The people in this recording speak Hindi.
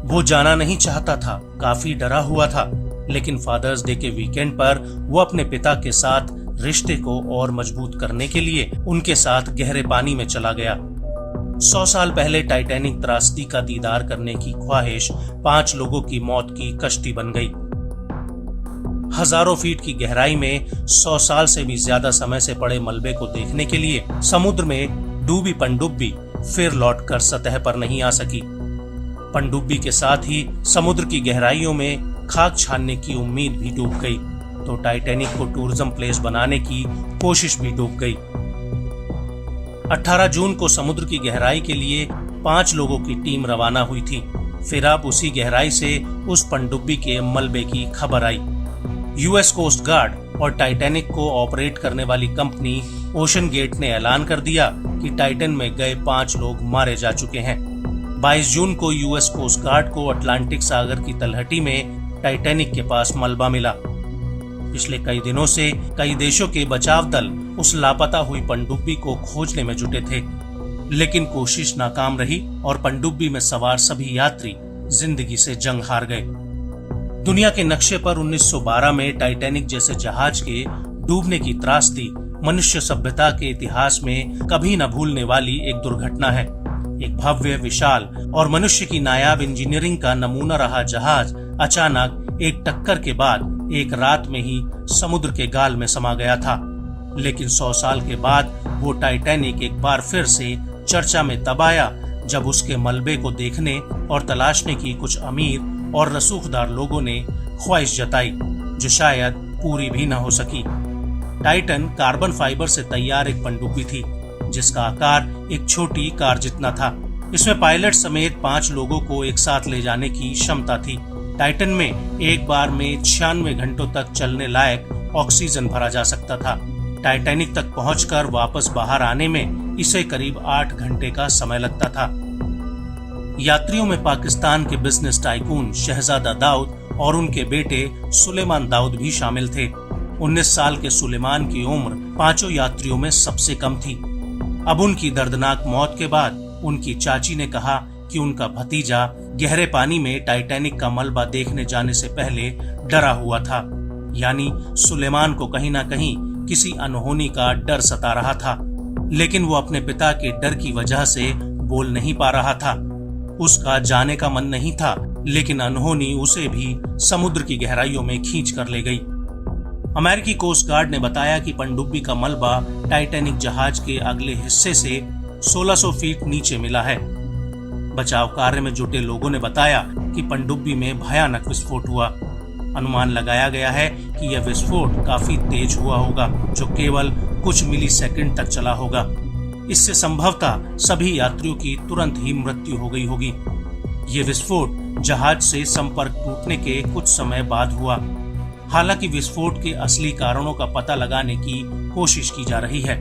वो जाना नहीं चाहता था, काफी डरा हुआ था, लेकिन फादर्स डे के वीकेंड पर वो अपने पिता के साथ रिश्ते को और मजबूत करने के लिए उनके साथ गहरे पानी में चला गया। 100 साल पहले टाइटैनिक त्रासदी का दीदार करने की ख्वाहिश 5 लोगों की मौत की कश्ती बन गई। हजारों फीट की गहराई में 100 साल से भी ज्यादा समय से पड़े मलबे को देखने के लिए समुद्र में डूबी पनडुब्बी फिर लौटकर सतह पर नहीं आ सकी। पनडुब्बी के साथ ही समुद्र की गहराइयों में खाक छानने की उम्मीद भी डूब गई, तो टाइटैनिक को टूरिज्म प्लेस बनाने की कोशिश भी डूब गई। 18 जून को समुद्र की गहराई के लिए 5 लोगों की टीम रवाना हुई थी। फिर अब उसी गहराई से उस पनडुब्बी के मलबे की खबर आई। यूएस कोस्ट गार्ड और टाइटैनिक को ऑपरेट करने वाली कंपनी ओशन गेट ने ऐलान कर दिया कि टाइटन में गए 5 लोग मारे जा चुके हैं। 22 जून को यूएस कोस्ट गार्ड को अटलांटिक सागर की तलहटी में टाइटैनिक के पास मलबा मिला। पिछले कई दिनों से कई देशों के बचाव दल उस लापता हुई पनडुब्बी को खोजने में जुटे थे, लेकिन कोशिश नाकाम रही और पनडुब्बी में सवार सभी यात्री जिंदगी से जंग हार गए। दुनिया के नक्शे पर 1912 में टाइटैनिक जैसे जहाज के डूबने की त्रासदी मनुष्य सभ्यता के इतिहास में कभी न भूलने वाली एक दुर्घटना है। एक भव्य, विशाल और मनुष्य की नायाब इंजीनियरिंग का नमूना रहा जहाज अचानक एक टक्कर के बाद एक रात में ही समुद्र के गाल में समा गया था। लेकिन 100 साल के बाद वो टाइटैनिक एक बार फिर से चर्चा में तब आया जब उसके मलबे को देखने और तलाशने की कुछ अमीर और रसूखदार लोगों ने ख्वाहिश जताई, जो शायद पूरी भी न हो सकी। टाइटन कार्बन फाइबर से तैयार एक पनडुब्बी थी, जिसका आकार एक छोटी कार जितना था। इसमें पायलट समेत 5 लोगों को एक साथ ले जाने की क्षमता थी। टाइटन में एक बार में 96 घंटों तक चलने लायक ऑक्सीजन भरा जा सकता था। टाइटैनिक तक पहुंचकर वापस बाहर आने में इसे करीब 8 घंटे का समय लगता था। यात्रियों में पाकिस्तान के बिजनेस टाइकून शहजादा दाऊद और उनके बेटे सुलेमान दाऊद भी शामिल थे। 19 साल के सुलेमान की उम्र 5 यात्रियों में सबसे कम थी। अब उनकी दर्दनाक मौत के बाद उनकी चाची ने कहा कि उनका भतीजा गहरे पानी में टाइटैनिक का मलबा देखने जाने से पहले डरा हुआ था। यानी सुलेमान को कहीं ना कहीं किसी अनहोनी का डर सता रहा था, लेकिन वो अपने पिता के डर की वजह से बोल नहीं पा रहा था। उसका जाने का मन नहीं था, लेकिन अनहोनी उसे भी समुद्र की गहराइयों में खींच कर ले गई। अमेरिकी कोस्ट गार्ड ने बताया कि पनडुब्बी का मलबा टाइटैनिक जहाज के अगले हिस्से से 1600 फीट नीचे मिला है। बचाव कार्य में जुटे लोगों ने बताया कि पनडुब्बी में भयानक विस्फोट हुआ। अनुमान लगाया गया है कि यह विस्फोट काफी तेज हुआ होगा, जो केवल कुछ मिलीसेकंड तक चला होगा। इससे संभवतः सभी यात्रियों की तुरंत ही मृत्यु हो गई होगी। ये विस्फोट जहाज से संपर्क टूटने के कुछ समय बाद हुआ। हालांकि विस्फोट के असली कारणों का पता लगाने की कोशिश की जा रही है।